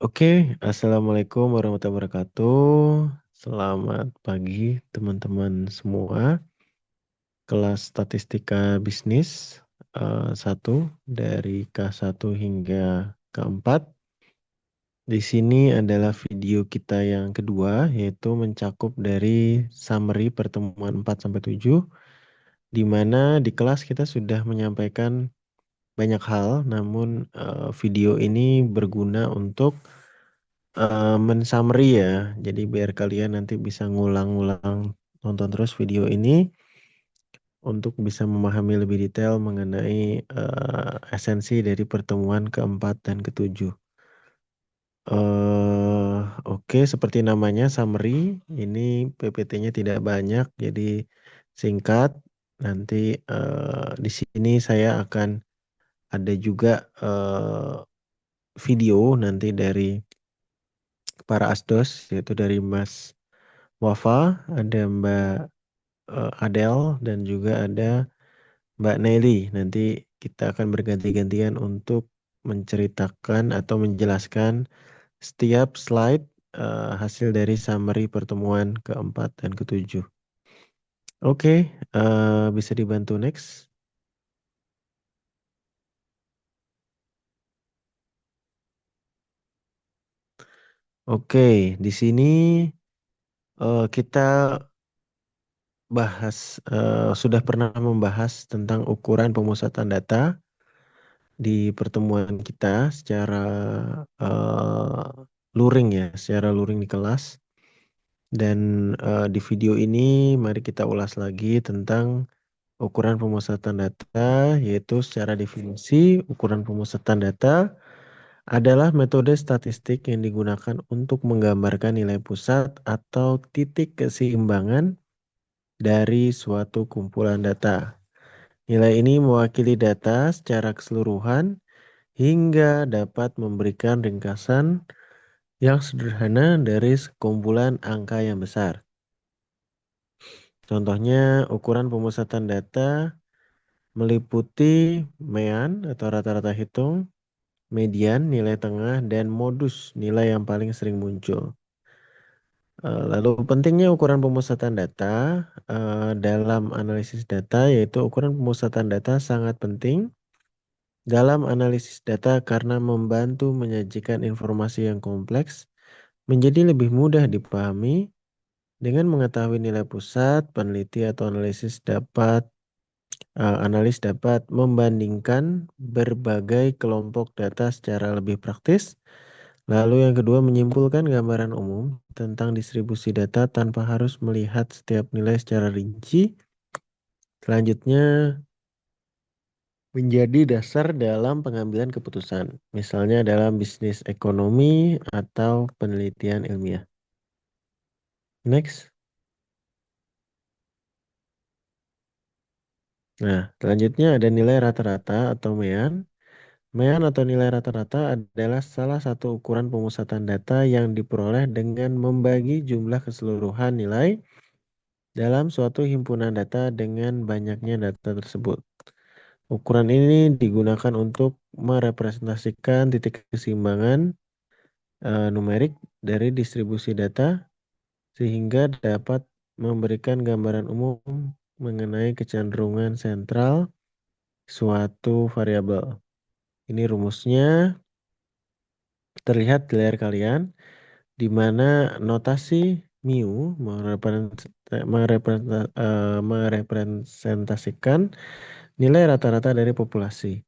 Oke, Assalamualaikum warahmatullahi wabarakatuh. Selamat pagi teman-teman semua. Kelas Statistika Bisnis 1 dari K1 hingga K4. Di sini adalah video kita yang kedua, yaitu mencakup dari summary pertemuan 4 sampai 7, di mana di kelas kita sudah menyampaikan banyak hal, namun video ini berguna untuk men-summary ya. Jadi biar kalian nanti bisa ngulang-ngulang nonton terus video ini untuk bisa memahami lebih detail mengenai esensi dari pertemuan keempat dan ketujuh. Oke, seperti namanya summary, ini PPT-nya tidak banyak, jadi singkat. Nanti di sini saya akan ada juga video nanti dari para asdos, yaitu dari Mas Wafa, ada Mbak Adele, dan juga ada Mbak Nelly. Nanti kita akan berganti-gantian untuk menceritakan atau menjelaskan setiap slide hasil dari summary pertemuan keempat dan ketujuh. Oke, bisa dibantu next. Oke, di sini kita sudah pernah membahas tentang ukuran pemusatan data di pertemuan kita secara eh, luring ya, secara luring di kelas. Dan di video ini mari kita ulas lagi tentang ukuran pemusatan data, yaitu secara definisi ukuran pemusatan data adalah metode statistik yang digunakan untuk menggambarkan nilai pusat atau titik keseimbangan dari suatu kumpulan data. Nilai ini mewakili data secara keseluruhan hingga dapat memberikan ringkasan yang sederhana dari sekumpulan angka yang besar. Contohnya, ukuran pemusatan data meliputi mean atau rata-rata hitung, median, nilai tengah, dan modus, nilai yang paling sering muncul. Lalu pentingnya ukuran pemusatan data dalam analisis data, yaitu ukuran pemusatan data sangat penting dalam analisis data karena membantu menyajikan informasi yang kompleks menjadi lebih mudah dipahami. Dengan mengetahui nilai pusat, peneliti atau analis dapat membandingkan berbagai kelompok data secara lebih praktis. Lalu yang kedua, menyimpulkan gambaran umum tentang distribusi data tanpa harus melihat setiap nilai secara rinci. Selanjutnya, menjadi dasar dalam pengambilan keputusan, misalnya dalam bisnis ekonomi atau penelitian ilmiah. Next. Nah, selanjutnya ada nilai rata-rata atau MEAN. MEAN atau nilai rata-rata adalah salah satu ukuran pemusatan data yang diperoleh dengan membagi jumlah keseluruhan nilai dalam suatu himpunan data dengan banyaknya data tersebut. Ukuran ini digunakan untuk merepresentasikan titik keseimbangan numerik dari distribusi data sehingga dapat memberikan gambaran umum mengenai kecenderungan sentral suatu variabel. Ini rumusnya terlihat di layar kalian, di mana notasi mu merepresentasikan nilai rata-rata dari populasi.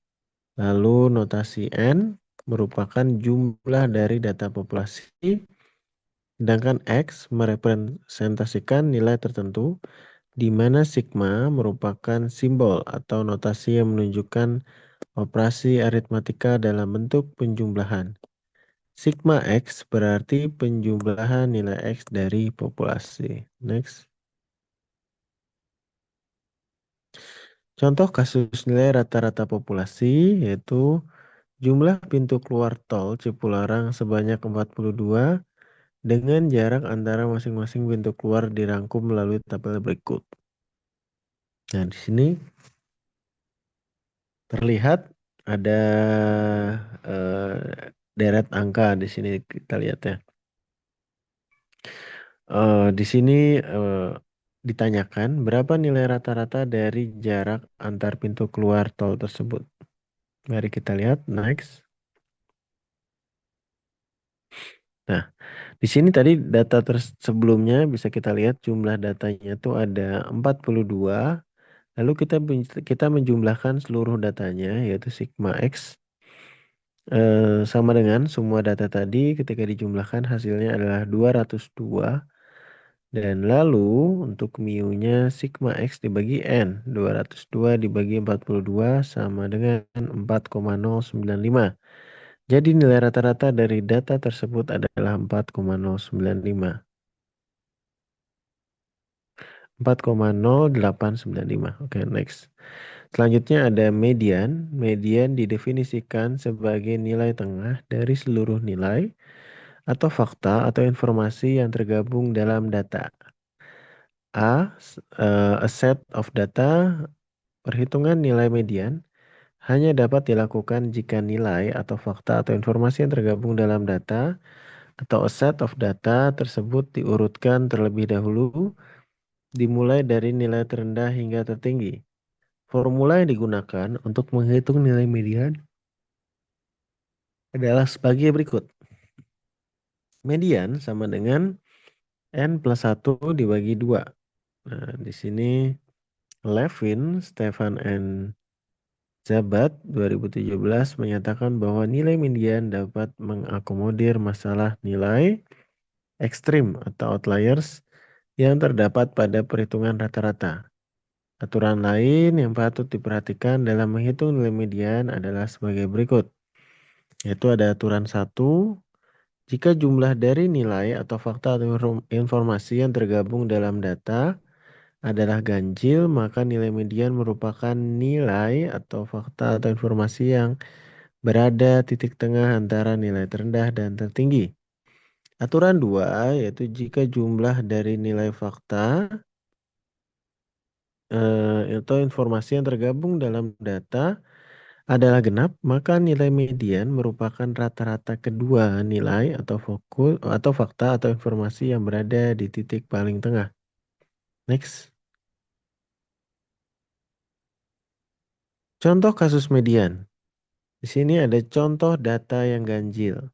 Lalu notasi N merupakan jumlah dari data populasi, sedangkan X merepresentasikan nilai tertentu, di mana sigma merupakan simbol atau notasi yang menunjukkan operasi aritmatika dalam bentuk penjumlahan. Sigma X berarti penjumlahan nilai X dari populasi. Next. Contoh kasus nilai rata-rata populasi yaitu jumlah pintu keluar tol Cipularang sebanyak 42 dengan jarak antara masing-masing pintu keluar dirangkum melalui tabel berikut. Nah, di sini terlihat ada deret angka di sini kita lihat ya. Di sini ditanyakan berapa nilai rata-rata dari jarak antar pintu keluar tol tersebut. Mari kita lihat next. Nah, di sini tadi data sebelumnya bisa kita lihat jumlah datanya itu ada 42. Lalu kita menjumlahkan seluruh datanya yaitu sigma X sama dengan semua data tadi ketika dijumlahkan hasilnya adalah 202. Dan lalu untuk mu-nya sigma X dibagi N. 202 dibagi 42 sama dengan 4,095. Jadi nilai rata-rata dari data tersebut adalah 4,095. 4,0895. Oke, next. Selanjutnya ada median. Median didefinisikan sebagai nilai tengah dari seluruh nilai atau fakta atau informasi yang tergabung dalam data. A set of data. Perhitungan nilai median hanya dapat dilakukan jika nilai atau fakta atau informasi yang tergabung dalam data atau a set of data tersebut diurutkan terlebih dahulu, dimulai dari nilai terendah hingga tertinggi. Formula yang digunakan untuk menghitung nilai median adalah sebagai berikut. Median sama dengan N plus 1 dibagi 2. Nah, di sini Levin, Stefan, and Zabat 2017 menyatakan bahwa nilai median dapat mengakomodir masalah nilai ekstrim atau outliers yang terdapat pada perhitungan rata-rata. Aturan lain yang patut diperhatikan dalam menghitung nilai median adalah sebagai berikut. Yaitu ada aturan 1, jika jumlah dari nilai atau fakta atau informasi yang tergabung dalam data adalah ganjil, maka nilai median merupakan nilai atau fakta atau informasi yang berada titik tengah antara nilai terendah dan tertinggi. Aturan 2, yaitu jika jumlah dari nilai fakta atau informasi yang tergabung dalam data adalah genap, maka nilai median merupakan rata-rata kedua nilai atau fokus atau fakta atau informasi yang berada di titik paling tengah. Next. Contoh kasus median. Di sini ada contoh data yang ganjil.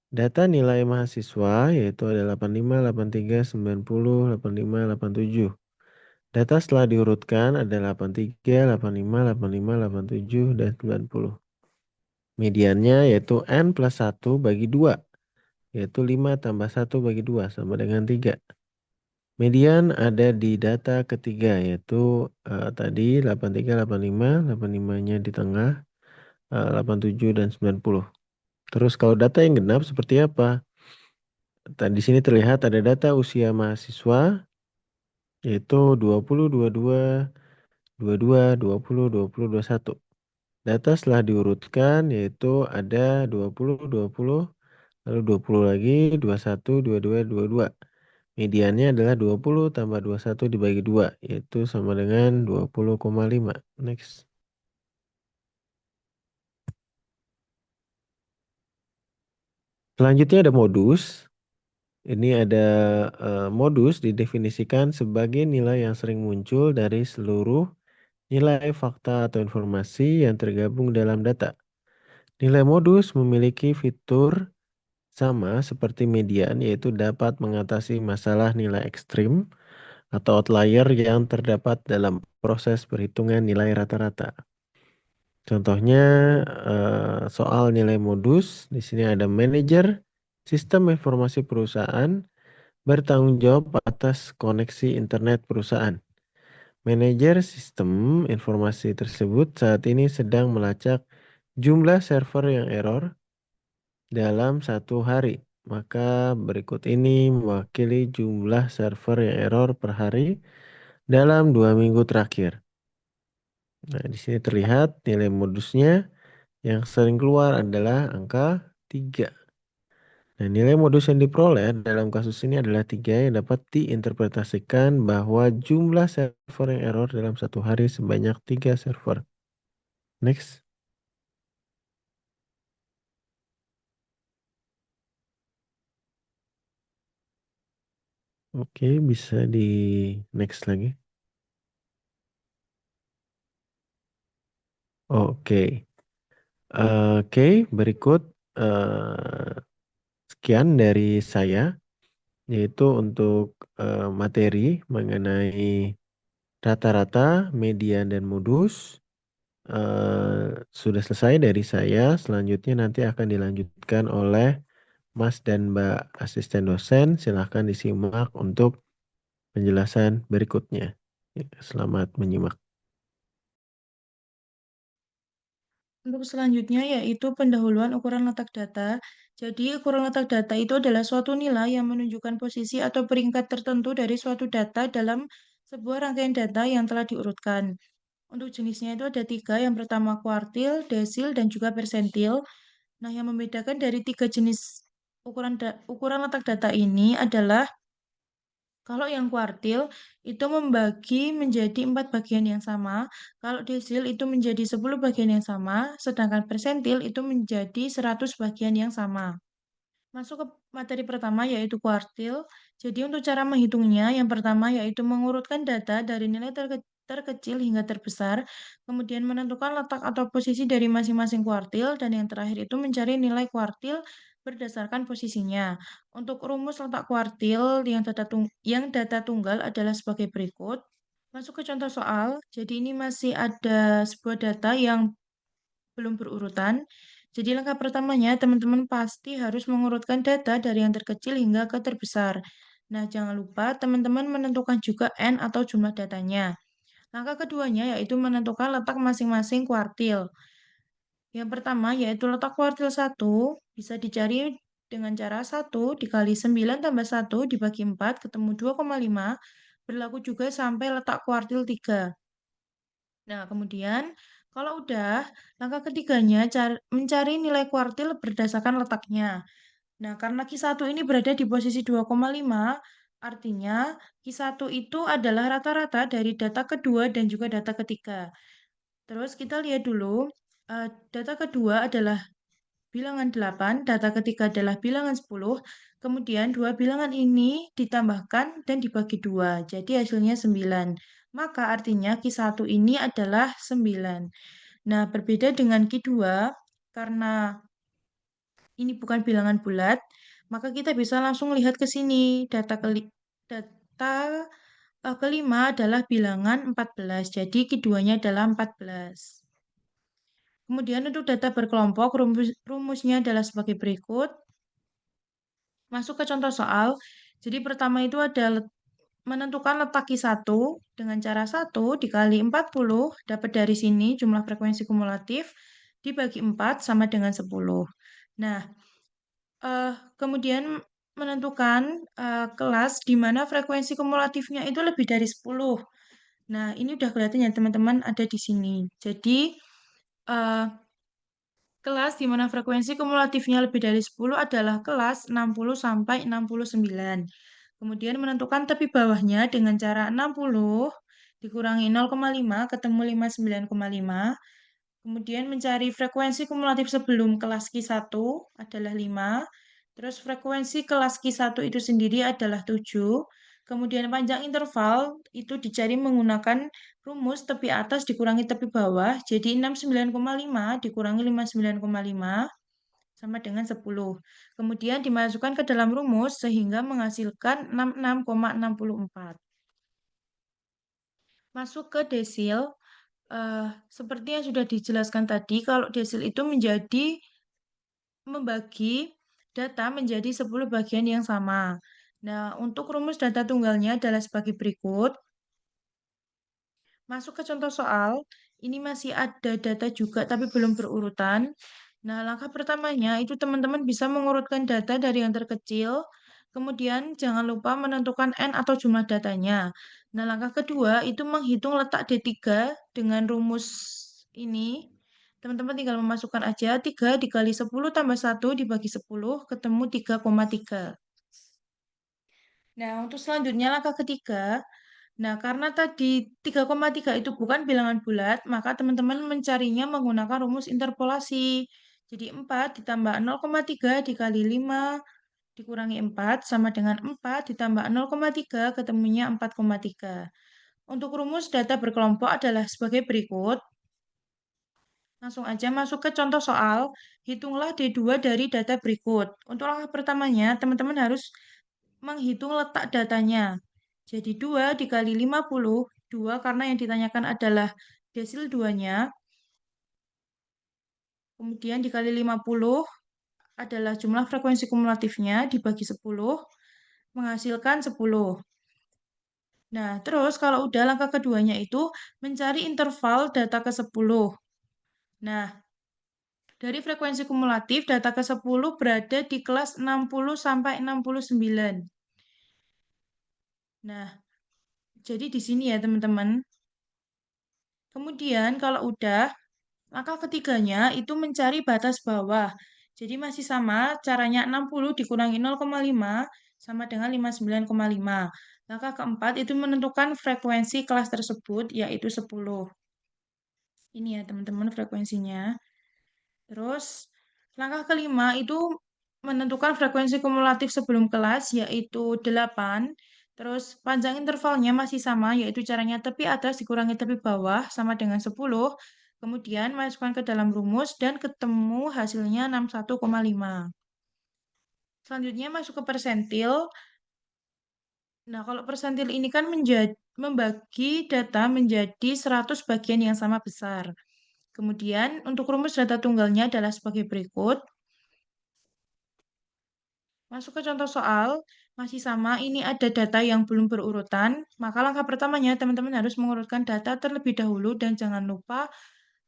Data nilai mahasiswa yaitu ada 85, 83, 90, 85, 87. Data setelah diurutkan ada 83, 85, 85, 87, dan 90. Mediannya yaitu N plus 1 bagi 2. Yaitu 5 tambah 1 bagi 2 sama dengan 3. Median ada di data ketiga yaitu tadi 83, 85, 85-nya di tengah, 87 dan 90. Terus kalau data yang genap seperti apa? Tadi di sini terlihat ada data usia mahasiswa yaitu 20, 22, 22, 20, 20, 21. Data setelah diurutkan yaitu ada 20, 20, lalu 20 lagi, 21, 22, 22. Mediannya adalah 20 tambah 21 dibagi 2, yaitu sama dengan 20,5. Next. Selanjutnya ada modus. Ini ada modus didefinisikan sebagai nilai yang sering muncul dari seluruh nilai fakta atau informasi yang tergabung dalam data. Nilai modus memiliki fitur sama seperti median, yaitu dapat mengatasi masalah nilai ekstrim atau outlier yang terdapat dalam proses perhitungan nilai rata-rata. Contohnya soal nilai modus, di sini ada manajer sistem informasi perusahaan bertanggung jawab atas koneksi internet perusahaan. Manajer sistem informasi tersebut saat ini sedang melacak jumlah server yang error dalam satu hari. Maka berikut ini mewakili jumlah server yang error per hari dalam 2 minggu terakhir. Nah, di sini terlihat nilai modusnya yang sering keluar adalah angka 3. Nah, nilai modus yang diperoleh dalam kasus ini adalah 3 yang dapat diinterpretasikan bahwa jumlah server yang error dalam satu hari sebanyak 3 server. Next. Oke, bisa di next lagi. Oke. Oke, berikut eh, sekian dari saya, yaitu untuk materi mengenai rata-rata, median, dan modus. Sudah selesai dari saya. Selanjutnya nanti akan dilanjutkan oleh Mas dan Mbak asisten dosen. Silahkan disimak untuk penjelasan berikutnya. Ya, selamat menyimak. Untuk selanjutnya yaitu pendahuluan ukuran letak data. Jadi, ukuran letak data itu adalah suatu nilai yang menunjukkan posisi atau peringkat tertentu dari suatu data dalam sebuah rangkaian data yang telah diurutkan. Untuk jenisnya itu ada tiga. Yang pertama kuartil, desil, dan juga persentil. Nah, yang membedakan dari tiga jenis ukuran letak data ini adalah kalau yang kuartil itu membagi menjadi 4 bagian yang sama, kalau desil itu menjadi 10 bagian yang sama, sedangkan persentil itu menjadi 100 bagian yang sama. Masuk ke materi pertama yaitu kuartil. Jadi untuk cara menghitungnya, yang pertama yaitu mengurutkan data dari nilai terkecil hingga terbesar, kemudian menentukan letak atau posisi dari masing-masing kuartil, dan yang terakhir itu mencari nilai kuartil berdasarkan posisinya. Untuk rumus letak kuartil yang data tunggal adalah sebagai berikut. Masuk ke contoh soal. Jadi ini masih ada sebuah data yang belum berurutan. Jadi langkah pertamanya teman-teman pasti harus mengurutkan data dari yang terkecil hingga ke terbesar. Nah, jangan lupa teman-teman menentukan juga N atau jumlah datanya. Langkah keduanya yaitu menentukan letak masing-masing kuartil. Yang pertama yaitu letak kuartil 1 bisa dicari dengan cara 1 × 9 + 1 dibagi 4 ketemu 2,5. Berlaku juga sampai letak kuartil 3. Nah, kemudian kalau udah, langkah ketiganya mencari nilai kuartil berdasarkan letaknya. Nah, karena Q1 ini berada di posisi 2,5, artinya Q1 itu adalah rata-rata dari data kedua dan juga data ketiga. Terus kita lihat dulu, data kedua adalah bilangan 8, data ketiga adalah bilangan 10, kemudian dua bilangan ini ditambahkan dan dibagi 2, jadi hasilnya 9. Maka artinya Q1 ini adalah 9. Nah, berbeda dengan Q2, karena ini bukan bilangan bulat, maka kita bisa langsung lihat ke sini. Data kelima adalah bilangan 14, jadi keduanya adalah 14. Kemudian untuk data berkelompok, rumusnya adalah sebagai berikut. Masuk ke contoh soal. Jadi pertama itu ada menentukan letak Q1 dengan cara 1 × 40 dapat dari sini jumlah frekuensi kumulatif dibagi 4 sama dengan 10. Nah, kemudian menentukan kelas di mana frekuensi kumulatifnya itu lebih dari 10. Nah, ini udah kelihatan ya teman-teman ada di sini. Jadi, eh, kelas di mana frekuensi kumulatifnya lebih dari 10 adalah kelas 60 sampai 69. Kemudian menentukan tepi bawahnya dengan cara 60 dikurangi 0,5 ketemu 59,5. Kemudian mencari frekuensi kumulatif sebelum kelas Q1 adalah 5. Terus frekuensi kelas Q1 itu sendiri adalah 7. Kemudian panjang interval itu dicari menggunakan rumus tepi atas dikurangi tepi bawah. Jadi 69,5 dikurangi 59,5 sama dengan 10. Kemudian dimasukkan ke dalam rumus sehingga menghasilkan 66,64. Masuk ke desil. Seperti yang sudah dijelaskan tadi, kalau desil itu membagi data menjadi 10 bagian yang sama. Nah, untuk rumus data tunggalnya adalah sebagai berikut. Masuk ke contoh soal, ini masih ada data juga tapi belum berurutan. Nah, langkah pertamanya itu teman-teman bisa mengurutkan data dari yang terkecil, kemudian jangan lupa menentukan N atau jumlah datanya. Nah, langkah kedua itu menghitung letak D3 dengan rumus ini. Teman-teman tinggal memasukkan aja 3 dikali 10 tambah 1 dibagi 10 ketemu 3,3. Nah, untuk selanjutnya langkah ketiga. Nah, karena tadi 3,3 itu bukan bilangan bulat, maka teman-teman mencarinya menggunakan rumus interpolasi. Jadi 4 ditambah 0,3 dikali 5 dikurangi 4 sama dengan 4 ditambah 0,3 ketemunya 4,3. Untuk rumus data berkelompok adalah sebagai berikut. Langsung aja masuk ke contoh soal. Hitunglah D2 dari data berikut. Untuk langkah pertamanya, teman-teman harus menghitung letak datanya. Jadi 2 dikali 50, 2 karena yang ditanyakan adalah desil 2-nya. Kemudian dikali 50 adalah jumlah frekuensi kumulatifnya dibagi 10, menghasilkan 10. Nah, terus kalau udah langkah keduanya itu mencari interval data ke-10. Nah, dari frekuensi kumulatif, data ke-10 berada di kelas 60 sampai 69. Nah, jadi di sini ya teman-teman. Kemudian kalau udah, langkah ketiganya itu mencari batas bawah. Jadi masih sama, caranya 60 dikurangi 0,5 sama dengan 59,5. Langkah keempat itu menentukan frekuensi kelas tersebut, yaitu 10. Ini ya teman-teman frekuensinya. Terus langkah kelima itu menentukan frekuensi kumulatif sebelum kelas yaitu 8. Terus panjang intervalnya masih sama yaitu caranya tepi atas dikurangi tepi bawah sama dengan 10. Kemudian masukkan ke dalam rumus dan ketemu hasilnya 61,5. Selanjutnya masuk ke persentil. Nah, kalau persentil ini kan membagi data menjadi 100 bagian yang sama besar. Kemudian untuk rumus data tunggalnya adalah sebagai berikut. Masuk ke contoh soal, masih sama, ini ada data yang belum berurutan, maka langkah pertamanya teman-teman harus mengurutkan data terlebih dahulu dan jangan lupa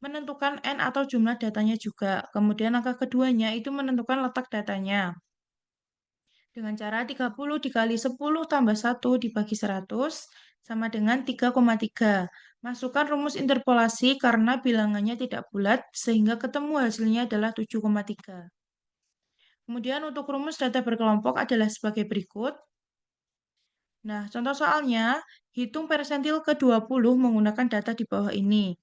menentukan N atau jumlah datanya juga. Kemudian langkah keduanya itu menentukan letak datanya. Dengan cara 30 dikali 10 tambah 1 dibagi 100 sama dengan 3,3. Masukkan rumus interpolasi karena bilangannya tidak bulat sehingga ketemu hasilnya adalah 7,3. Kemudian untuk rumus data berkelompok adalah sebagai berikut. Nah, contoh soalnya, hitung persentil ke-20 menggunakan data di bawah ini.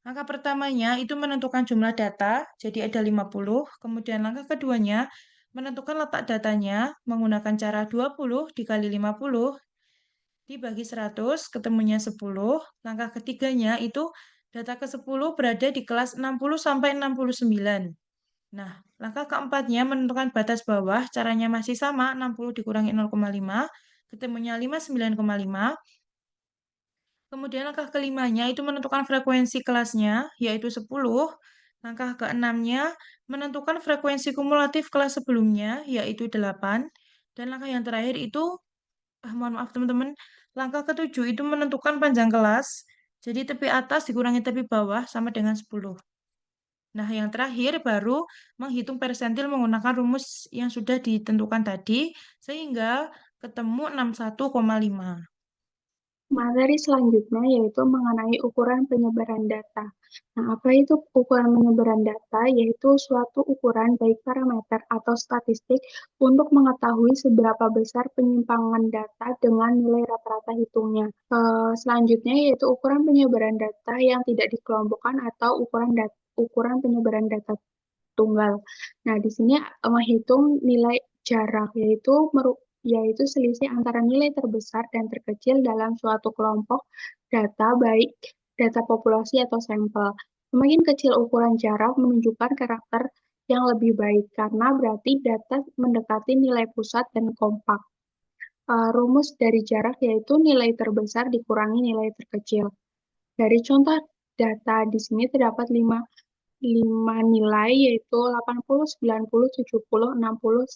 Langkah pertamanya itu menentukan jumlah data, jadi ada 50. Kemudian langkah keduanya, menentukan letak datanya menggunakan cara 20 dikali 50 dibagi 100, ketemunya 10. Langkah ketiganya itu data ke-10 berada di kelas 60 sampai 69. Nah, langkah keempatnya menentukan batas bawah, caranya masih sama, 60 dikurangi 0,5, ketemunya 59,5. Kemudian langkah kelimanya itu menentukan frekuensi kelasnya, yaitu 10. Langkah keenamnya menentukan frekuensi kumulatif kelas sebelumnya, yaitu 8. Dan langkah yang terakhir itu, mohon maaf teman-teman, langkah ketujuh itu menentukan panjang kelas, jadi tepi atas dikurangi tepi bawah sama dengan 10. Nah, yang terakhir baru menghitung persentil menggunakan rumus yang sudah ditentukan tadi, sehingga ketemu 61,5. Materi selanjutnya yaitu mengenai ukuran penyebaran data. Nah, apa itu ukuran penyebaran data? Yaitu suatu ukuran baik parameter atau statistik untuk mengetahui seberapa besar penyimpangan data dengan nilai rata-rata hitungnya. Selanjutnya yaitu ukuran penyebaran data yang tidak dikelompokkan atau ukuran penyebaran data tunggal. Nah, di sini menghitung nilai jarak yaitu selisih antara nilai terbesar dan terkecil dalam suatu kelompok data, baik data populasi atau sampel. Semakin kecil ukuran jarak menunjukkan karakter yang lebih baik karena berarti data mendekati nilai pusat dan kompak. Rumus dari jarak yaitu nilai terbesar dikurangi nilai terkecil. Dari contoh data di sini terdapat 5 nilai yaitu 80, 90, 70, 60,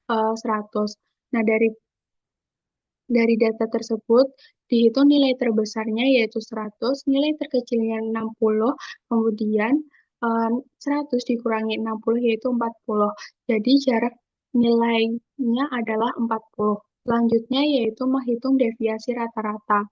100. Nah, dari data tersebut dihitung nilai terbesarnya yaitu 100, nilai terkecilnya 60, kemudian 100 dikurangi 60 yaitu 40. Jadi jarak nilainya adalah 40. Selanjutnya yaitu menghitung deviasi rata-rata.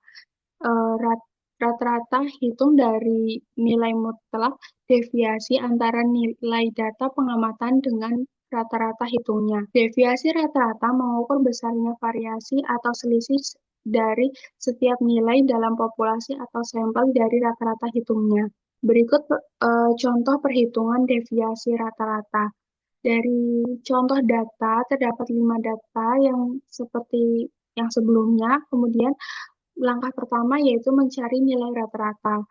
Rata-rata hitung dari nilai mutlak deviasi antara nilai data pengamatan dengan rata-rata hitungnya. Deviasi rata-rata mengukur besarnya variasi atau selisih dari setiap nilai dalam populasi atau sampel dari rata-rata hitungnya. Berikut contoh perhitungan deviasi rata-rata. Dari contoh data, terdapat 5 data yang seperti yang sebelumnya. Kemudian langkah pertama yaitu mencari nilai rata-rata.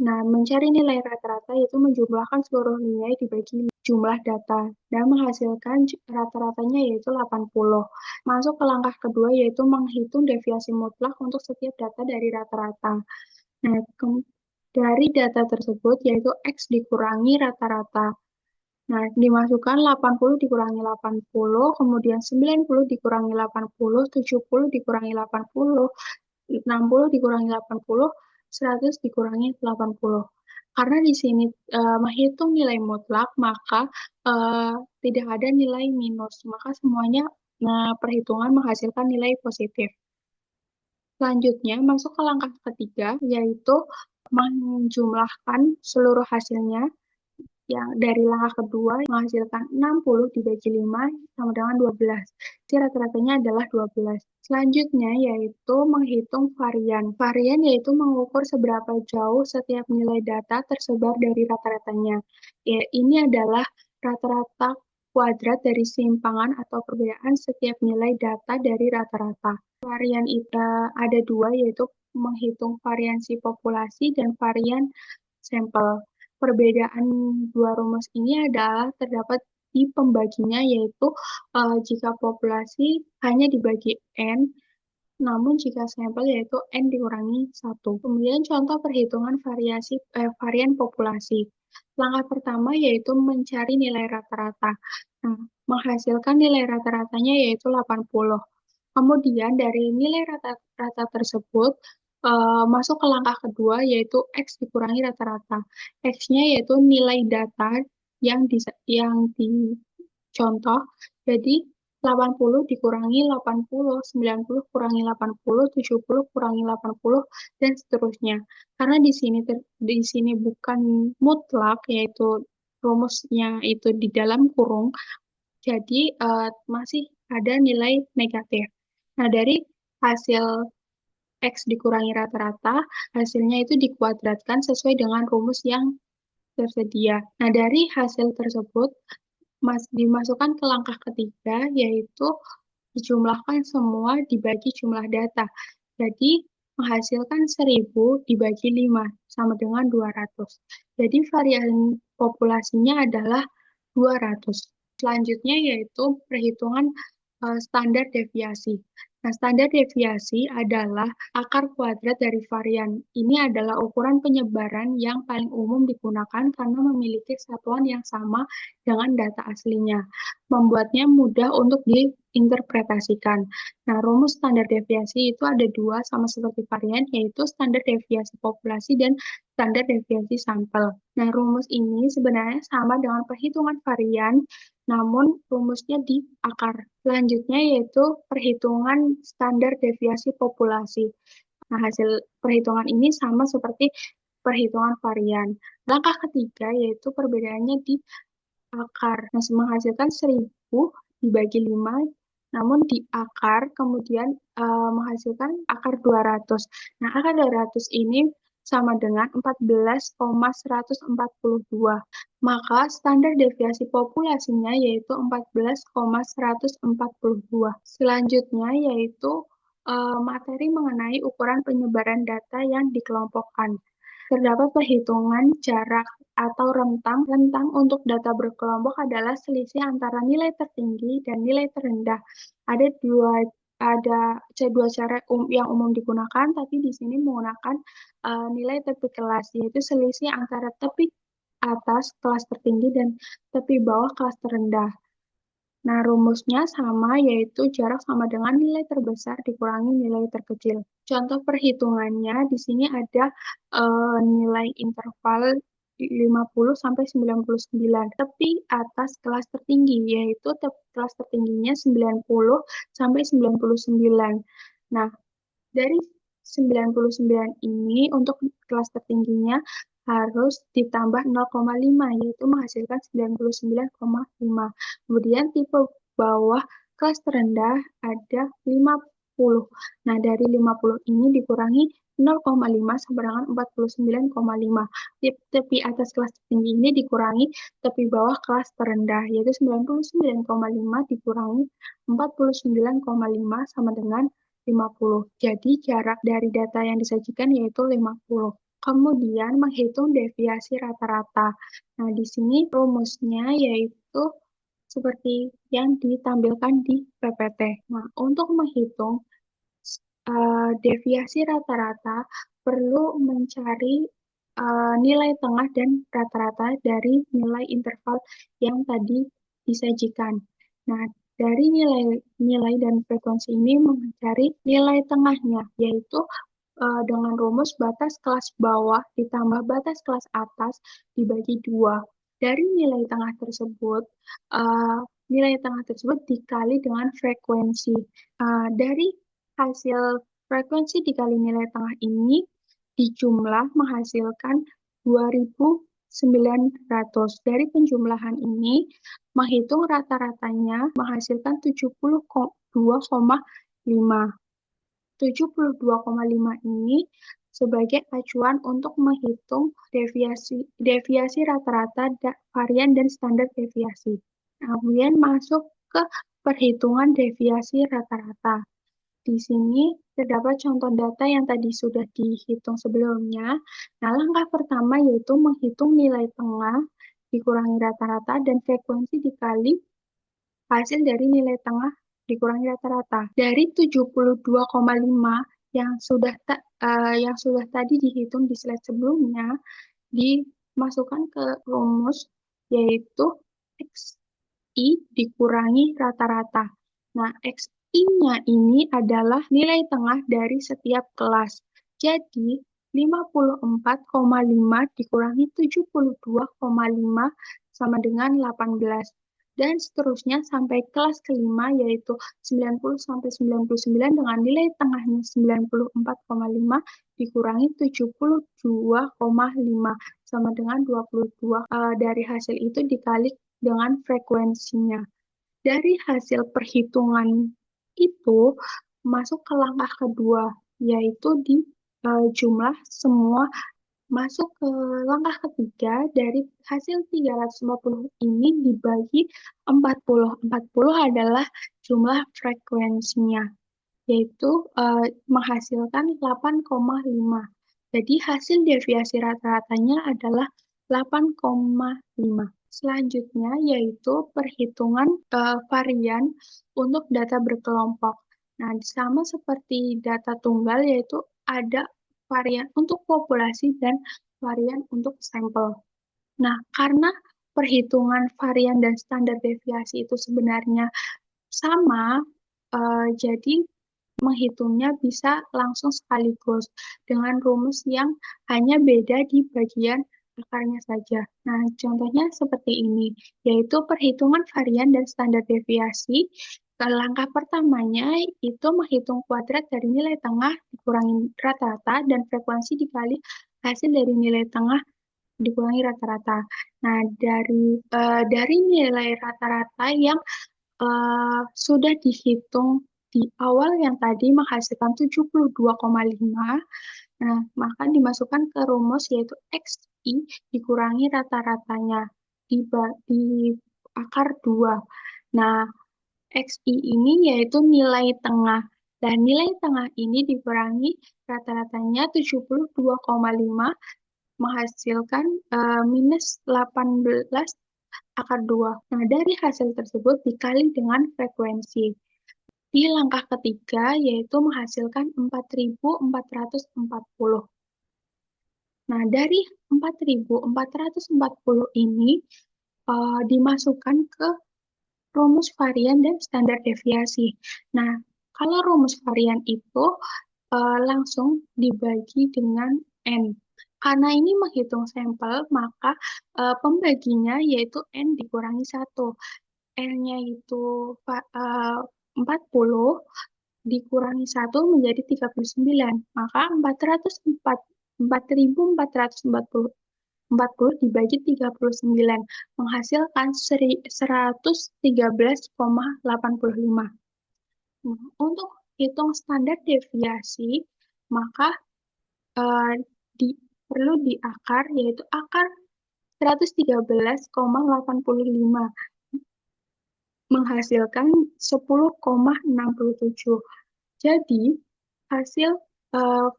Nah, mencari nilai rata-rata yaitu menjumlahkan seluruh nilai dibagi jumlah data dan menghasilkan rata-ratanya yaitu 80. Masuk ke langkah kedua yaitu menghitung deviasi mutlak untuk setiap data dari rata-rata. Nah, dari data tersebut yaitu X dikurangi rata-rata. Nah, dimasukkan 80 dikurangi 80, kemudian 90 dikurangi 80, 70 dikurangi 80, 60 dikurangi 80, 100 dikurangi 80. Karena di sini menghitung nilai mutlak, maka tidak ada nilai minus. Maka semuanya perhitungan menghasilkan nilai positif. Selanjutnya, masuk ke langkah ketiga, yaitu menjumlahkan seluruh hasilnya. Yang dari langkah kedua menghasilkan 60 dibagi 5 sama dengan 12. Jadi rata-ratanya adalah 12. Selanjutnya yaitu menghitung varian. Varian yaitu mengukur seberapa jauh setiap nilai data tersebar dari rata-ratanya. Ya, ini adalah rata-rata kuadrat dari simpangan atau perbedaan setiap nilai data dari rata-rata. Varian itu ada dua, yaitu menghitung variansi populasi dan varian sampel. Perbedaan dua rumus ini adalah terdapat di pembaginya, yaitu jika populasi hanya dibagi N, namun jika sampel yaitu N dikurangi 1. Kemudian contoh perhitungan varian populasi. Langkah pertama yaitu mencari nilai rata-rata. Nah, menghasilkan nilai rata-ratanya yaitu 80. Kemudian dari nilai rata-rata tersebut, masuk ke langkah kedua yaitu X dikurangi rata-rata. X-nya yaitu nilai data yang dicontoh. Jadi 80 dikurangi 80, 90 kurangi 80, 70 kurangi 80, dan seterusnya. Karena di sini bukan mutlak, yaitu rumusnya itu di dalam kurung, jadi masih ada nilai negatif. Nah, dari hasil X dikurangi rata-rata, hasilnya itu dikuadratkan sesuai dengan rumus yang tersedia. Nah, dari hasil tersebut, dimasukkan ke langkah ketiga, yaitu dijumlahkan semua dibagi jumlah data. Jadi, menghasilkan 1000 dibagi 5, sama dengan 200. Jadi, varian populasinya adalah 200. Selanjutnya yaitu perhitungan standar deviasi. Nah, standar deviasi adalah akar kuadrat dari varian. Ini adalah ukuran penyebaran yang paling umum digunakan karena memiliki satuan yang sama dengan data aslinya, membuatnya mudah untuk diinterpretasikan. Nah, rumus standar deviasi itu ada dua, sama seperti varian, yaitu standar deviasi populasi dan standar deviasi sampel. Nah, rumus ini sebenarnya sama dengan perhitungan varian, namun rumusnya di akar. Selanjutnya yaitu perhitungan standar deviasi populasi. Nah, hasil perhitungan ini sama seperti perhitungan varian. Langkah ketiga yaitu perbedaannya di akar. Nah, menghasilkan 1000 dibagi 5, namun di akar kemudian menghasilkan akar 200. Nah, akar 200 ini sama dengan 14,142. Maka standar deviasi populasinya yaitu 14,142. Selanjutnya yaitu materi mengenai ukuran penyebaran data yang dikelompokkan. Terdapat perhitungan jarak atau rentang. Rentang untuk data berkelompok adalah selisih antara nilai tertinggi dan nilai terendah. Ada dua cara yang umum digunakan, tapi di sini menggunakan nilai tepi kelas, yaitu selisih antara tepi atas kelas tertinggi dan tepi bawah kelas terendah. Nah, rumusnya sama, yaitu jarak sama dengan nilai terbesar dikurangi nilai terkecil. Contoh perhitungannya, di sini ada nilai interval 50 sampai 99. Tepi atas kelas tertinggi, yaitu kelas tertingginya 90 sampai 99. Nah, dari 99 ini untuk kelas tertingginya harus ditambah 0,5, yaitu menghasilkan 99,5. Kemudian tipe bawah kelas terendah ada 50. Nah, dari 50 ini dikurangi 0,5 sama dengan 49,5. Tepi atas kelas tertinggi ini dikurangi tepi bawah kelas terendah, yaitu 99,5 dikurangi 49,5 sama dengan 50. Jadi jarak dari data yang disajikan yaitu 50. Kemudian menghitung deviasi rata-rata. Nah, di sini rumusnya yaitu seperti yang ditampilkan di PPT. Nah, untuk menghitung deviasi rata-rata perlu mencari nilai tengah dan rata-rata dari nilai interval yang tadi disajikan. Nah, dari nilai dan frekuensi ini mencari nilai tengahnya, yaitu dengan rumus batas kelas bawah ditambah batas kelas atas dibagi 2. Dari nilai tengah tersebut dikali dengan frekuensi. Dari hasil frekuensi dikali nilai tengah ini dijumlah menghasilkan 2.900. Dari penjumlahan ini, menghitung rata-ratanya menghasilkan 72,5. 72,5 ini sebagai acuan untuk menghitung deviasi rata-rata varian dan standar deviasi. Kemudian masuk ke perhitungan deviasi rata-rata. Di sini terdapat contoh data yang tadi sudah dihitung sebelumnya. Nah, langkah pertama yaitu menghitung nilai tengah dikurangi rata-rata dan frekuensi dikali hasil dari nilai tengah dikurangi rata-rata. Dari 72,5 yang sudah tadi dihitung di slide sebelumnya, dimasukkan ke rumus yaitu XI dikurangi rata-rata. Nah, XI-nya ini adalah nilai tengah dari setiap kelas. Jadi, 54,5 dikurangi 72,5 sama dengan 18. Dan seterusnya sampai kelas kelima yaitu 90 sampai 99 dengan nilai tengahnya 94,5 dikurangi 72,5 sama dengan 22. Dari hasil itu dikali dengan frekuensinya. Dari hasil perhitungan itu masuk ke langkah kedua, yaitu di jumlah semua. Masuk ke langkah ketiga, dari hasil 350 ini dibagi 40. 40 adalah jumlah frekuensinya, yaitu menghasilkan 8,5. Jadi hasil deviasi rata-ratanya adalah 8,5. Selanjutnya yaitu perhitungan varian untuk data berkelompok. Nah, sama seperti data tunggal yaitu ada varian untuk populasi dan varian untuk sampel. Nah, karena perhitungan varian dan standar deviasi itu sebenarnya sama, jadi menghitungnya bisa langsung sekaligus dengan rumus yang hanya beda di bagian akarnya saja. Nah, contohnya seperti ini, yaitu perhitungan varian dan standar deviasi. Langkah pertamanya itu menghitung kuadrat dari nilai tengah dikurangi rata-rata dan frekuensi dikali hasil dari nilai tengah dikurangi rata-rata. Nah, dari nilai rata-rata yang sudah dihitung di awal yang tadi menghasilkan 72,5, nah, maka dimasukkan ke rumus yaitu XI dikurangi rata-ratanya di akar 2. Nah, XI ini yaitu nilai tengah. Dan nilai tengah ini dikurangi rata-ratanya 72,5 menghasilkan minus 18 akar 2. Nah, dari hasil tersebut dikali dengan frekuensi. Di langkah ketiga yaitu menghasilkan 4.440. Nah, dari 4.440 ini dimasukkan ke rumus varian dan standar deviasi. Nah, kalau rumus varian itu langsung dibagi dengan N. Karena ini menghitung sampel, maka pembaginya yaitu N dikurangi 1. N-nya itu 40, dikurangi 1 menjadi 39. Maka 4.440 dibagi 39 menghasilkan 113,85. Nah, untuk hitung standar deviasi, maka eh, di, perlu di akar, yaitu akar 113,85 menghasilkan 10,67. Jadi, hasil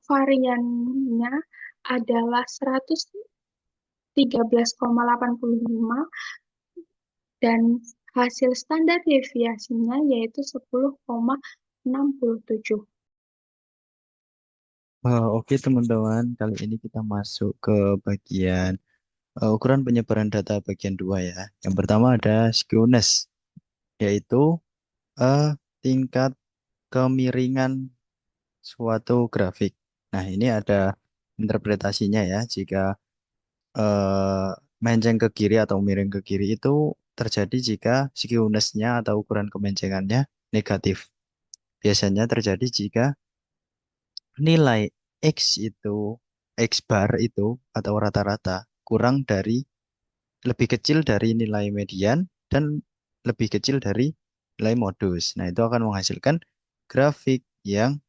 variannya adalah 113,85 dan hasil standar deviasinya yaitu 10,67. Oke teman-teman, kali ini kita masuk ke bagian ukuran penyebaran data bagian 2 ya. Yang pertama ada skewness, yaitu eh, tingkat kemiringan suatu grafik. Nah, ini ada interpretasinya ya. Jika menceng ke kiri atau miring ke kiri itu terjadi jika skewness-nya atau ukuran kemencengannya negatif. Biasanya terjadi jika nilai X itu, X bar itu atau rata-rata kurang dari, lebih kecil dari nilai median dan lebih kecil dari nilai modus. Nah, itu akan menghasilkan grafik yang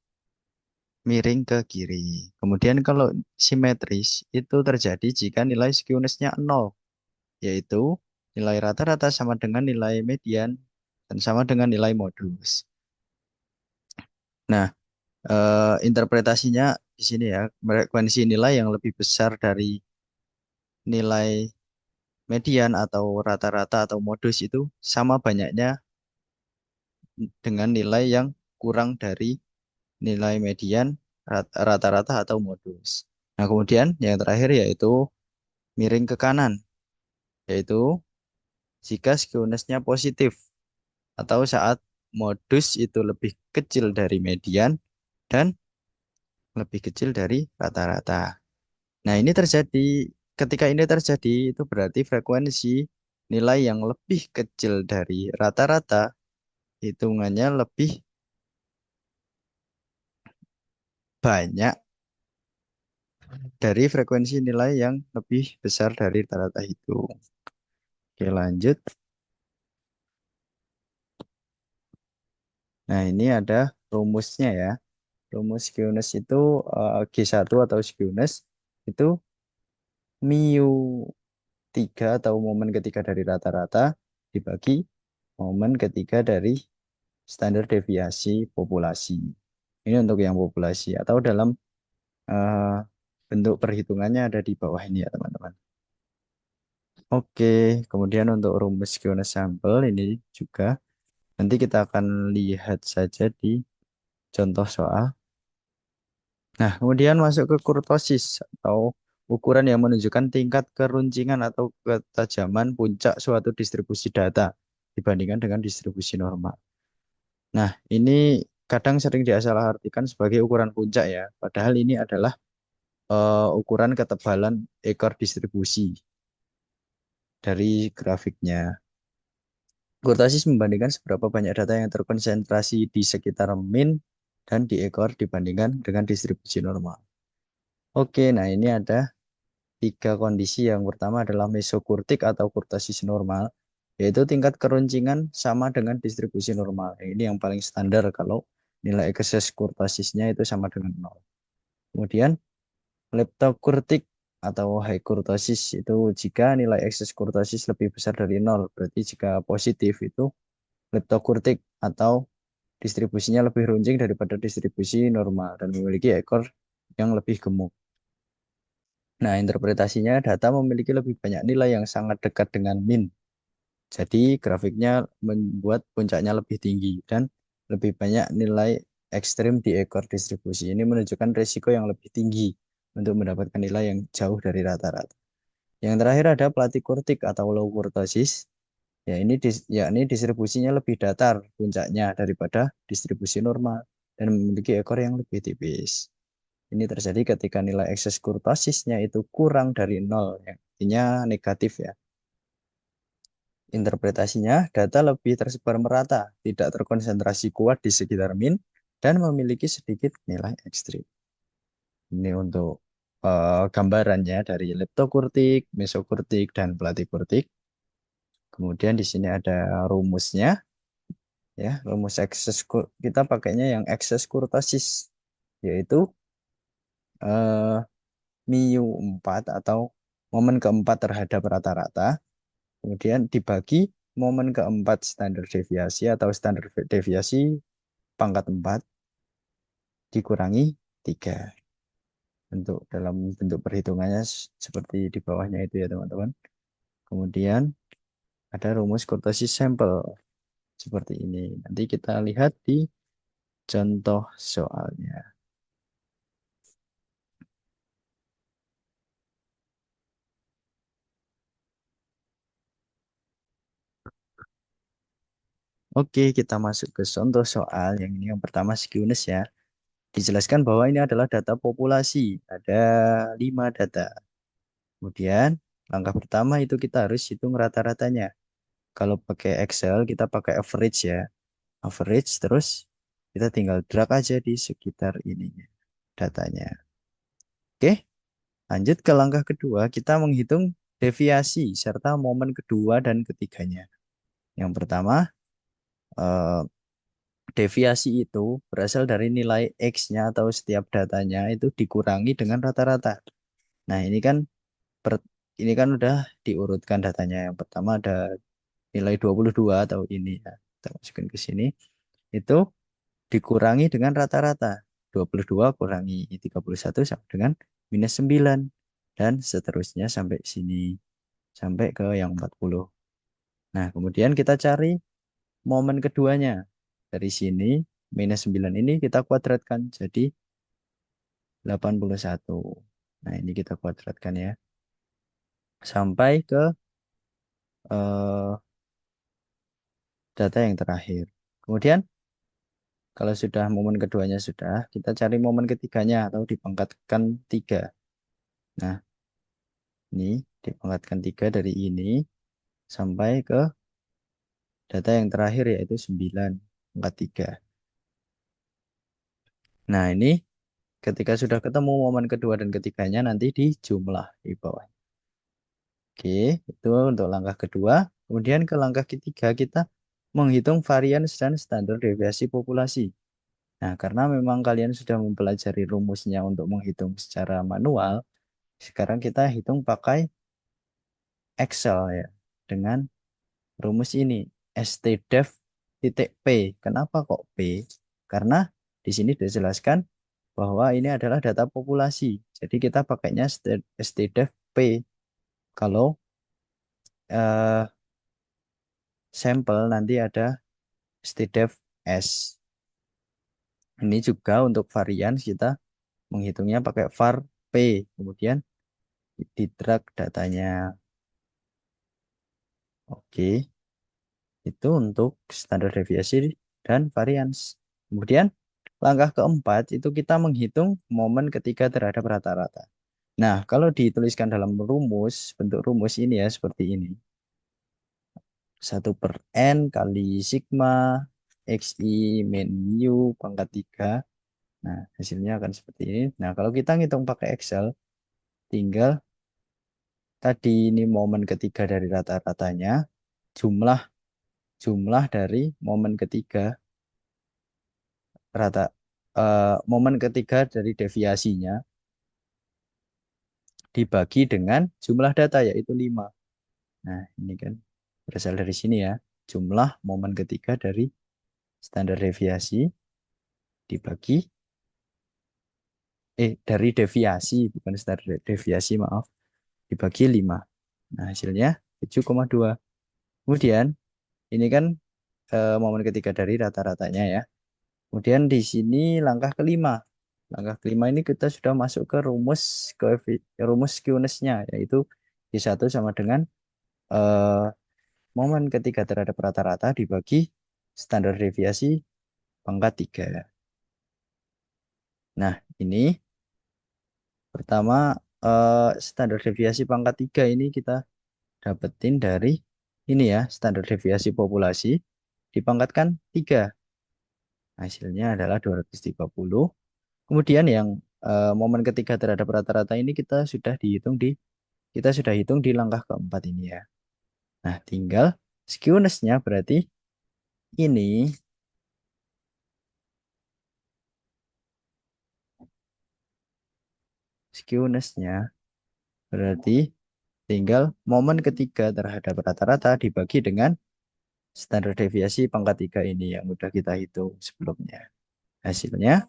miring ke kiri. Kemudian kalau simetris itu terjadi jika nilai skewness-nya 0, yaitu nilai rata-rata sama dengan nilai median dan sama dengan nilai modus. Nah, interpretasinya di sini ya, frekuensi nilai yang lebih besar dari nilai median atau rata-rata atau modus itu sama banyaknya dengan nilai yang kurang dari nilai median, rata-rata atau modus. Nah, kemudian yang terakhir yaitu miring ke kanan, yaitu jika skewness-nya positif atau saat modus itu lebih kecil dari median dan lebih kecil dari rata-rata. Nah, ini terjadi, ketika ini terjadi itu berarti frekuensi nilai yang lebih kecil dari rata-rata hitungannya lebih banyak dari frekuensi nilai yang lebih besar dari rata-rata itu. Oke, lanjut. Nah, ini ada rumusnya ya. Rumus skewness itu G1 atau skewness itu mu 3 atau momen ketiga dari rata-rata dibagi momen ketiga dari standar deviasi populasi. Ini untuk yang populasi atau dalam eh, bentuk perhitungannya ada di bawah ini ya teman-teman. Oke, kemudian untuk rumus skewness sampel ini juga nanti kita akan lihat saja di contoh soal. Nah, kemudian masuk ke kurtosis atau ukuran yang menunjukkan tingkat keruncingan atau ketajaman puncak suatu distribusi data dibandingkan dengan distribusi normal. Nah, ini kadang sering disalahartikan sebagai ukuran puncak ya, padahal ini adalah ukuran ketebalan ekor distribusi dari grafiknya. Kurtosis membandingkan seberapa banyak data yang terkonsentrasi di sekitar min dan di ekor dibandingkan dengan distribusi normal. Oke, nah ini ada tiga kondisi. Yang pertama adalah mesokurtik atau kurtosis normal, yaitu tingkat keruncingan sama dengan distribusi normal. Ini yang paling standar kalau nilai ekses kurtosisnya itu sama dengan 0. Kemudian leptokurtik atau high kurtosis itu jika nilai ekses kurtosis lebih besar dari 0. Berarti jika positif itu leptokurtik atau distribusinya lebih runcing daripada distribusi normal dan memiliki ekor yang lebih gemuk. Nah, interpretasinya data memiliki lebih banyak nilai yang sangat dekat dengan min. Jadi, grafiknya membuat puncaknya lebih tinggi dan lebih banyak nilai ekstrim di ekor distribusi. Ini menunjukkan risiko yang lebih tinggi untuk mendapatkan nilai yang jauh dari rata-rata. Yang terakhir ada platykurtik atau low kurtosis. Ya, ini yakni distribusinya lebih datar puncaknya daripada distribusi normal dan memiliki ekor yang lebih tipis. Ini terjadi ketika nilai ekses kurtosisnya itu kurang dari 0, ya. Artinya negatif ya. Interpretasinya, data lebih tersebar merata, tidak terkonsentrasi kuat di sekitar min, dan memiliki sedikit nilai ekstrim. Ini untuk gambarannya dari leptokurtik, mesokurtik, dan platykurtik. Kemudian di sini ada rumusnya, ya, rumus ekses kita pakainya yang ekses kurtosis, yaitu eh, MIU 4 atau momen keempat terhadap rata-rata. Kemudian dibagi momen keempat standar deviasi atau standar deviasi pangkat 4 dikurangi 3. Dalam bentuk perhitungannya seperti di bawahnya itu ya teman-teman. Kemudian ada rumus kurtosis sampel seperti ini. Nanti kita lihat di contoh soalnya. Oke, kita masuk ke contoh soal yang ini yang pertama skewness ya. Dijelaskan bahwa ini adalah data populasi. Ada 5 data. Kemudian langkah pertama itu kita harus hitung rata-ratanya. Kalau pakai Excel kita pakai average ya. Average terus kita tinggal drag aja di sekitar ininya datanya. Oke, lanjut ke langkah kedua, kita menghitung deviasi serta momen kedua dan ketiganya. Yang pertama, eh, deviasi itu berasal dari nilai X-nya atau setiap datanya itu dikurangi dengan rata-rata. Nah, per, ini kan udah diurutkan datanya. Yang pertama ada nilai 22 atau ini ya. Kita masukin ke sini. Itu dikurangi dengan rata-rata. 22 kurangi 31 sama dengan -9. Dan seterusnya sampai sini. Sampai ke yang 40. Nah, kemudian kita cari momen keduanya. Dari sini, -9 ini kita kuadratkan. Jadi 81. Nah, ini kita kuadratkan ya. Sampai ke eh, data yang terakhir. Kemudian, kalau sudah momen keduanya sudah, kita cari momen ketiganya atau dipangkatkan 3. Nah, ini dipangkatkan 3 dari ini sampai ke data yang terakhir yaitu 9 pangkat 3. Nah, ini ketika sudah ketemu momen kedua dan ketiganya nanti dijumlah di bawah. Oke, itu untuk langkah kedua. Kemudian ke langkah ketiga kita menghitung varians dan standar deviasi populasi. Nah, karena memang kalian sudah mempelajari rumusnya untuk menghitung secara manual, sekarang kita hitung pakai Excel ya dengan rumus ini stdef titik P. Kenapa kok P? Karena di sini dijelaskan bahwa ini adalah data populasi. Jadi kita pakainya stdef P. Kalau eh, sampel nanti ada stdef S. Ini juga untuk varian kita menghitungnya pakai var P. Kemudian di drag datanya. Oke. Itu untuk standar deviasi dan varians. Kemudian langkah keempat itu kita menghitung momen ketiga terhadap rata-rata. Nah, kalau dituliskan dalam rumus, bentuk rumus ini ya seperti ini. 1/n kali sigma xi min mu pangkat 3. Nah, hasilnya akan seperti ini. Nah, kalau kita ngitung pakai Excel, tinggal tadi ini momen ketiga dari rata-ratanya, jumlah jumlah dari momen ketiga rata momen ketiga dari deviasinya dibagi dengan jumlah data yaitu 5. Nah, ini kan berasal dari sini ya. Jumlah momen ketiga dari standar deviasi dibagi dari deviasi bukan standar deviasi maaf dibagi 5. Nah, hasilnya 7,2. Kemudian ini kan momen ketiga dari rata-ratanya ya. Kemudian di sini langkah kelima. Langkah kelima ini kita sudah masuk ke rumus skewness-nya yaitu Y1 sama dengan eh, momen ketiga terhadap rata-rata dibagi standar deviasi pangkat 3. Nah, ini pertama standar deviasi pangkat 3 ini kita dapetin dari ini ya, standar deviasi populasi dipangkatkan 3. Hasilnya adalah 230. Kemudian yang momen ketiga terhadap rata-rata ini kita sudah hitung di langkah keempat ini ya. Nah, tinggal skewness-nya berarti ini skewness-nya berarti tinggal momen ketiga terhadap rata-rata dibagi dengan standar deviasi pangkat 3 ini yang udah kita hitung sebelumnya. Hasilnya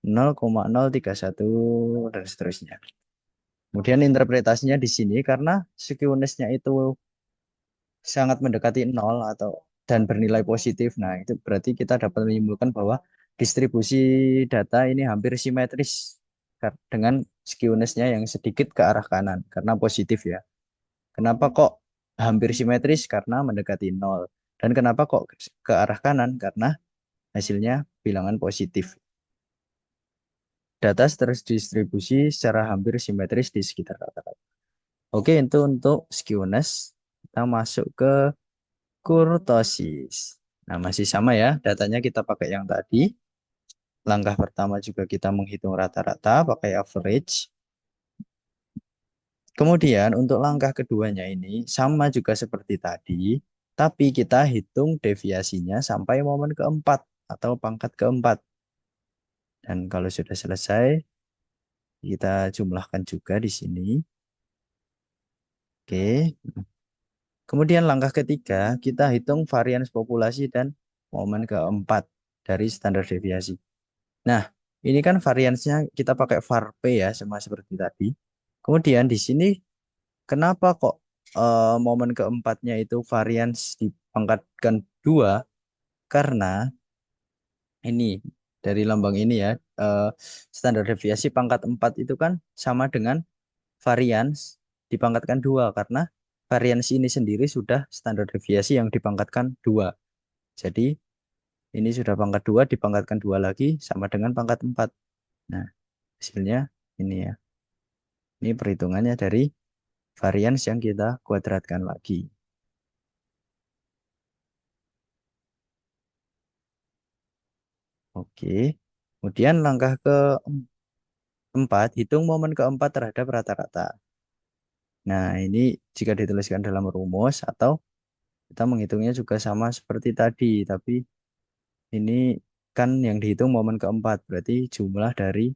0,031 dan seterusnya. Kemudian interpretasinya di sini karena skewness-nya itu sangat mendekati 0 atau dan bernilai positif. Nah, itu berarti kita dapat menyimpulkan bahwa distribusi data ini hampir simetris dengan skewness-nya yang sedikit ke arah kanan karena positif ya. Kenapa kok hampir simetris? Karena mendekati 0. Dan kenapa kok ke arah kanan? Karena hasilnya bilangan positif. Data terdistribusi secara hampir simetris di sekitar rata-rata. Oke, itu untuk skewness. Kita masuk ke kurtosis. Nah, masih sama ya, datanya kita pakai yang tadi. Langkah pertama juga kita menghitung rata-rata pakai average. Kemudian untuk langkah keduanya ini sama juga seperti tadi, tapi kita hitung deviasinya sampai momen keempat atau pangkat keempat. Dan kalau sudah selesai, kita jumlahkan juga di sini. Oke. Kemudian langkah ketiga, kita hitung varians populasi dan momen keempat dari standar deviasi. Nah, ini kan variansnya kita pakai var P ya, sama seperti tadi. Kemudian di sini kenapa kok momen keempatnya itu varians dipangkatkan 2? Karena ini dari lambang ini ya, standar deviasi pangkat 4 itu kan sama dengan varians dipangkatkan 2 karena varians ini sendiri sudah standar deviasi yang dipangkatkan 2. Jadi ini sudah pangkat 2 dipangkatkan 2 lagi sama dengan pangkat 4. Nah, hasilnya ini ya. Ini perhitungannya dari varians yang kita kuadratkan lagi. Oke. Kemudian langkah keempat, hitung momen keempat terhadap rata-rata. Nah, ini jika dituliskan dalam rumus atau kita menghitungnya juga sama seperti tadi, tapi ini kan yang dihitung momen keempat, berarti jumlah dari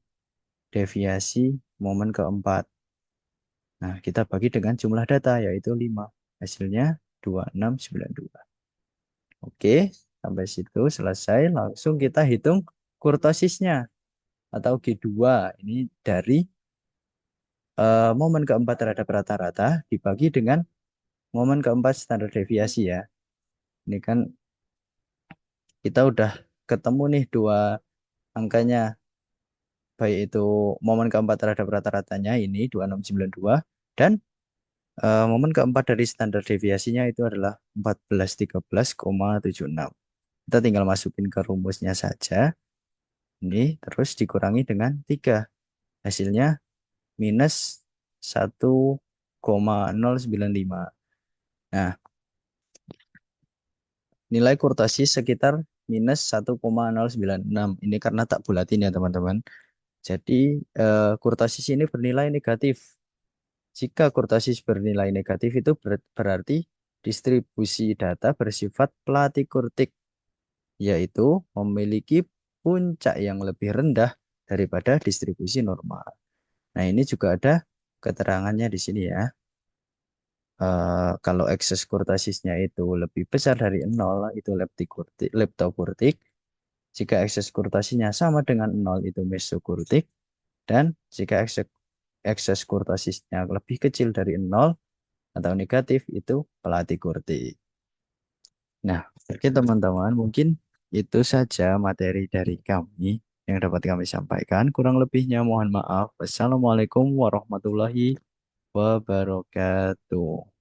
deviasi momen keempat. Nah, kita bagi dengan jumlah data, yaitu 5. Hasilnya 2692. Oke, sampai situ selesai. Langsung kita hitung kurtosisnya atau G2. Ini dari momen keempat terhadap rata-rata dibagi dengan momen keempat standar deviasi ya. Ini kan kita udah ketemu nih dua angkanya. Baik itu momen keempat terhadap rata-ratanya ini 2692 dan momen keempat dari standar deviasinya itu adalah 1413,76. Kita tinggal masukin ke rumusnya saja. Ini terus dikurangi dengan 3. Hasilnya minus 1,095. Nah, nilai kurtosis sekitar minus 1,096. Ini karena tak bulatin ya teman-teman. Jadi kurtosis ini bernilai negatif. Jika kurtosis bernilai negatif itu berarti distribusi data bersifat platikurtik, yaitu memiliki puncak yang lebih rendah daripada distribusi normal. Nah, ini juga ada keterangannya di sini ya. Kalau ekses kurtosisnya itu lebih besar dari 0, itu leptokurtik. Jika ekses kurtosisnya sama dengan 0, itu mesokurtik. Dan jika ekses kurtosisnya lebih kecil dari 0 atau negatif, itu platikurtik. Nah, oke teman-teman, mungkin itu saja materi dari kami yang dapat kami sampaikan. Kurang lebihnya mohon maaf. Wassalamualaikum warahmatullahi wabarakatuh.